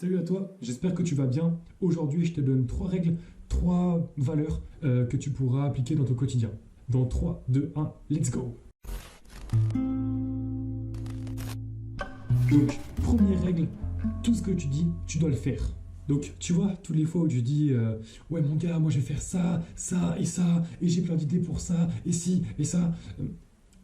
Salut à toi, j'espère que tu vas bien. Aujourd'hui, je te donne 3 règles, 3 valeurs que tu pourras appliquer dans ton quotidien. Dans 3, 2, 1, let's go. Donc, première règle, tout ce que tu dis, tu dois le faire. Donc, tu vois, toutes les fois où tu dis ouais, mon gars, moi je vais faire ça, ça, et j'ai plein d'idées pour ça, et ci, et ça.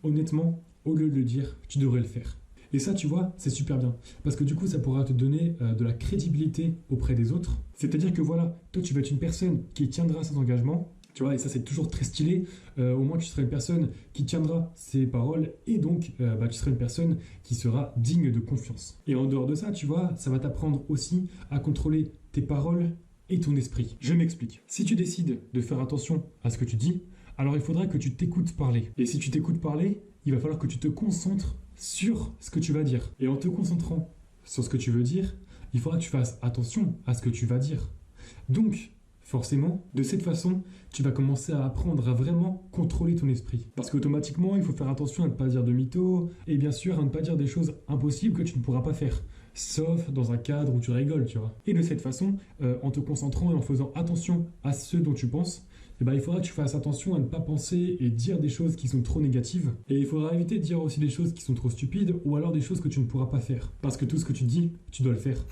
Honnêtement, au lieu de le dire, tu devrais le faire. Et ça, tu vois, c'est super bien. Parce que du coup, ça pourra te donner de la crédibilité auprès des autres. C'est-à-dire que voilà, toi, tu vas être une personne qui tiendra ses engagements. Tu vois, et ça, c'est toujours très stylé. Au moins, tu seras une personne qui tiendra ses paroles. Et donc, tu seras une personne qui sera digne de confiance. Et en dehors de ça, tu vois, ça va t'apprendre aussi à contrôler tes paroles et ton esprit. Je m'explique. Si tu décides de faire attention à ce que tu dis, alors il faudra que tu t'écoutes parler. Et si tu t'écoutes parler, il va falloir que tu te concentres sur ce que tu vas dire. Et en te concentrant sur ce que tu veux dire, il faudra que tu fasses attention à ce que tu vas dire. Donc, forcément, de cette façon, tu vas commencer à apprendre à vraiment contrôler ton esprit. Parce qu'automatiquement, il faut faire attention à ne pas dire de mythos, et bien sûr à ne pas dire des choses impossibles que tu ne pourras pas faire. Sauf dans un cadre où tu rigoles, tu vois. Et de cette façon, en te concentrant et en faisant attention à ce dont tu penses, il faudra que tu fasses attention à ne pas penser et dire des choses qui sont trop négatives. Et il faudra éviter de dire aussi des choses qui sont trop stupides ou alors des choses que tu ne pourras pas faire. Parce que tout ce que tu dis, tu dois le faire.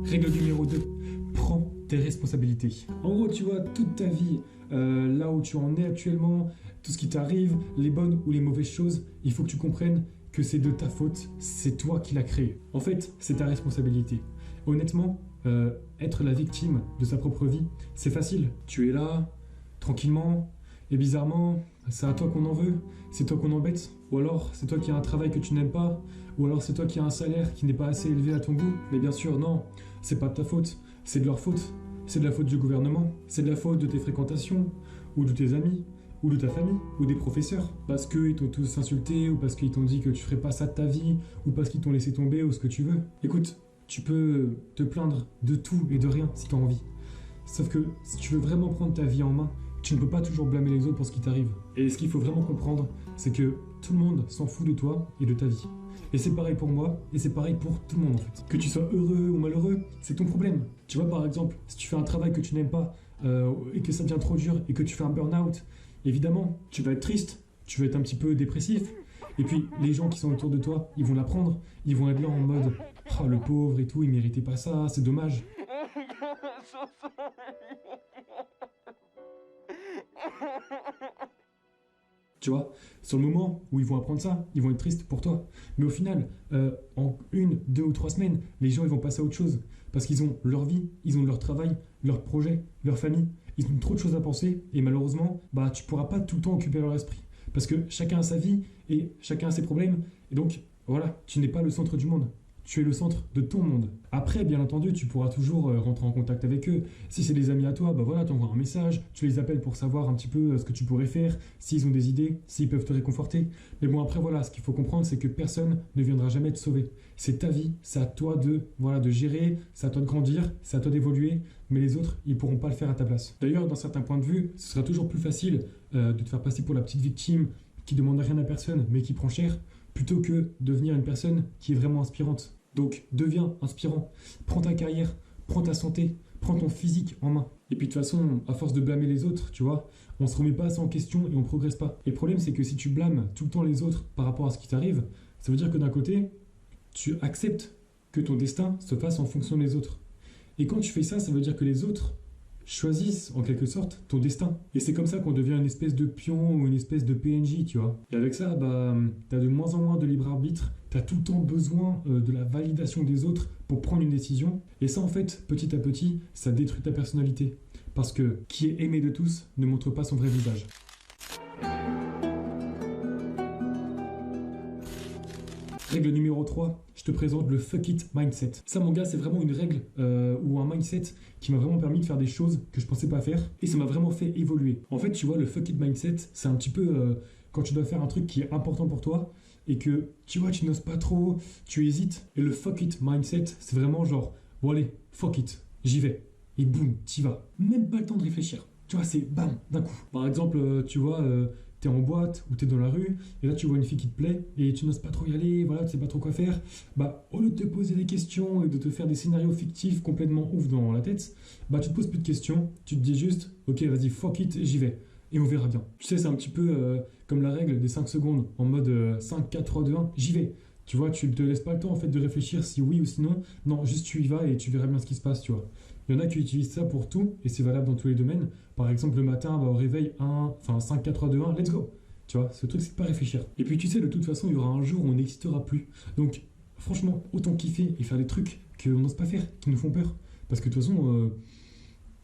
Règle numéro 2. Prends tes responsabilités. En gros, tu vois, toute ta vie, là où tu en es actuellement, tout ce qui t'arrive, les bonnes ou les mauvaises choses, il faut que tu comprennes que c'est de ta faute, c'est toi qui l'as créé. En fait, c'est ta responsabilité. Honnêtement, être la victime de sa propre vie, c'est facile. Tu es là, tranquillement, et bizarrement, c'est à toi qu'on en veut, c'est toi qu'on embête, ou alors c'est toi qui as un travail que tu n'aimes pas, ou alors c'est toi qui as un salaire qui n'est pas assez élevé à ton goût. Mais bien sûr, non, c'est pas de ta faute, c'est de leur faute. C'est de la faute du gouvernement, c'est de la faute de tes fréquentations, ou de tes amis, ou de ta famille, ou des professeurs, parce qu'ils t'ont tous insulté, ou parce qu'ils t'ont dit que tu ferais pas ça de ta vie, ou parce qu'ils t'ont laissé tomber, ou ce que tu veux. Écoute, tu peux te plaindre de tout et de rien si tu as envie. Sauf que si tu veux vraiment prendre ta vie en main, tu ne peux pas toujours blâmer les autres pour ce qui t'arrive. Et ce qu'il faut vraiment comprendre, c'est que tout le monde s'en fout de toi et de ta vie. Et c'est pareil pour moi, et c'est pareil pour tout le monde en fait. Que tu sois heureux ou malheureux, c'est ton problème. Tu vois, par exemple, si tu fais un travail que tu n'aimes pas, et que ça devient trop dur, et que tu fais un burn-out, évidemment, tu vas être triste, tu vas être un petit peu dépressif. Et puis, les gens qui sont autour de toi, ils vont l'apprendre. Ils vont être là en mode « Oh, le pauvre et tout, il méritait pas ça, c'est dommage. » Tu vois, sur le moment où ils vont apprendre ça, ils vont être tristes pour toi. Mais au final, en 1, 2 ou 3 semaines, les gens ils vont passer à autre chose. Parce qu'ils ont leur vie, ils ont leur travail, leur projet, leur famille. Ils ont trop de choses à penser et malheureusement, tu ne pourras pas tout le temps occuper leur esprit. Parce que chacun a sa vie et chacun a ses problèmes. Et donc, voilà, tu n'es pas le centre du monde. Tu es le centre de ton monde. Après, bien entendu, tu pourras toujours rentrer en contact avec eux. Si c'est des amis à toi, tu envoies un message, tu les appelles pour savoir un petit peu ce que tu pourrais faire, s'ils ont des idées, s'ils peuvent te réconforter. Mais bon, après, voilà, ce qu'il faut comprendre, c'est que personne ne viendra jamais te sauver. C'est ta vie, c'est à toi de gérer, c'est à toi de grandir, c'est à toi d'évoluer, mais les autres, ils ne pourront pas le faire à ta place. D'ailleurs, d'un certain point de vue, ce sera toujours plus facile de te faire passer pour la petite victime qui ne demande rien à personne, mais qui prend cher, plutôt que de devenir une personne qui est vraiment inspirante. Donc, deviens inspirant. Prends ta carrière, prends ta santé, prends ton physique en main. Et puis de toute façon, à force de blâmer les autres, tu vois, on se remet pas assez en question et on progresse pas. Et le problème, c'est que si tu blâmes tout le temps les autres par rapport à ce qui t'arrive, ça veut dire que d'un côté, tu acceptes que ton destin se fasse en fonction des autres. Et quand tu fais ça, ça veut dire que les autres choisissent en quelque sorte ton destin. Et c'est comme ça qu'on devient une espèce de pion ou une espèce de PNJ, tu vois. Et avec ça, t'as de moins en moins de libre arbitre, t'as tout le temps besoin de la validation des autres pour prendre une décision. Et ça, en fait, petit à petit, ça détruit ta personnalité. Parce que qui est aimé de tous ne montre pas son vrai visage. Règle numéro 3, je te présente le fuck it mindset. Ça, mon gars, c'est vraiment une règle ou un mindset qui m'a vraiment permis de faire des choses que je pensais pas faire et ça m'a vraiment fait évoluer. En fait, tu vois, le fuck it mindset, c'est un petit peu quand tu dois faire un truc qui est important pour toi et que, tu vois, tu n'oses pas trop, tu hésites. Et le fuck it mindset, c'est vraiment genre, bon allez, fuck it, j'y vais. Et boum, t'y vas. Même pas le temps de réfléchir. Tu vois, c'est bam, d'un coup. Par exemple, tu vois, t'es en boîte ou t'es dans la rue, et là tu vois une fille qui te plaît, et tu n'oses pas trop y aller, voilà, tu sais pas trop quoi faire, bah au lieu de te poser des questions et de te faire des scénarios fictifs complètement ouf dans la tête, bah tu te poses plus de questions, tu te dis juste, ok vas-y fuck it, j'y vais, et on verra bien. Tu sais, c'est un petit peu comme la règle des 5 secondes, en mode 5, 4, 3, 2, 1, j'y vais. Tu vois, tu ne te laisses pas le temps en fait de réfléchir si oui ou sinon, non, juste tu y vas et tu verras bien ce qui se passe, tu vois. Il y en a qui utilisent ça pour tout, et c'est valable dans tous les domaines. Par exemple, le matin, bah, au réveil, 5, 4, 3, 2, 1, let's go. Tu vois, ce truc, c'est de pas réfléchir. Et puis, tu sais, de toute façon, il y aura un jour où on n'existera plus. Donc, franchement, autant kiffer et faire des trucs qu'on n'ose pas faire, qui nous font peur. Parce que de toute façon,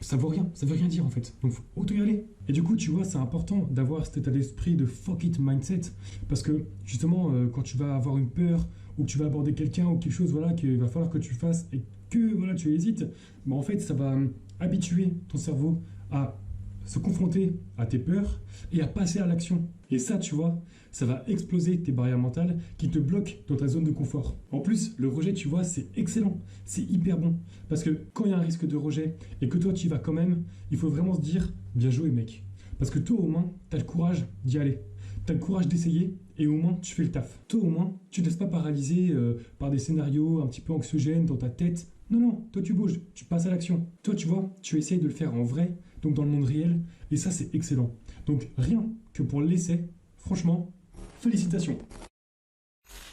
ça veut rien dire en fait. Donc, faut autant y aller. Et du coup, tu vois, c'est important d'avoir cet état d'esprit de fuck it mindset. Parce que, justement, quand tu vas avoir une peur, ou que tu vas aborder quelqu'un, ou quelque chose, voilà, qu'il va falloir que tu fasses, et que voilà, tu hésites, bah, en fait, ça va habituer ton cerveau à se confronter à tes peurs et à passer à l'action. Et ça, tu vois, ça va exploser tes barrières mentales qui te bloquent dans ta zone de confort. En plus, le rejet, tu vois, c'est excellent, c'est hyper bon. Parce que quand il y a un risque de rejet et que toi, tu y vas quand même, il faut vraiment se dire, bien joué, mec. Parce que toi, au moins, tu as le courage d'y aller. Tu as le courage d'essayer et au moins, tu fais le taf. Toi, au moins, tu ne te laisses pas paralyser par des scénarios un petit peu anxiogènes dans ta tête. Non, non, toi tu bouges, tu passes à l'action. Toi tu vois, tu essayes de le faire en vrai, donc dans le monde réel, et ça c'est excellent. Donc rien que pour l'essai, franchement, félicitations.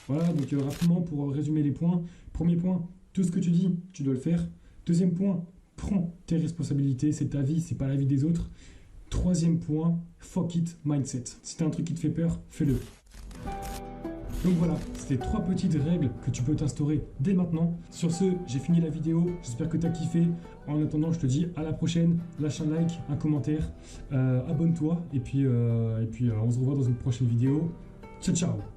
Voilà, donc rapidement pour résumer les points. Premier point, tout ce que tu dis, tu dois le faire. Deuxième point, prends tes responsabilités, c'est ta vie, c'est pas la vie des autres. Troisième point, fuck it mindset. Si t'as un truc qui te fait peur, fais-le. Donc voilà, c'était 3 petites règles que tu peux t'instaurer dès maintenant. Sur ce, j'ai fini la vidéo, j'espère que tu as kiffé. En attendant, je te dis à la prochaine, lâche un like, un commentaire, abonne-toi et puis on se revoit dans une prochaine vidéo. Ciao ciao.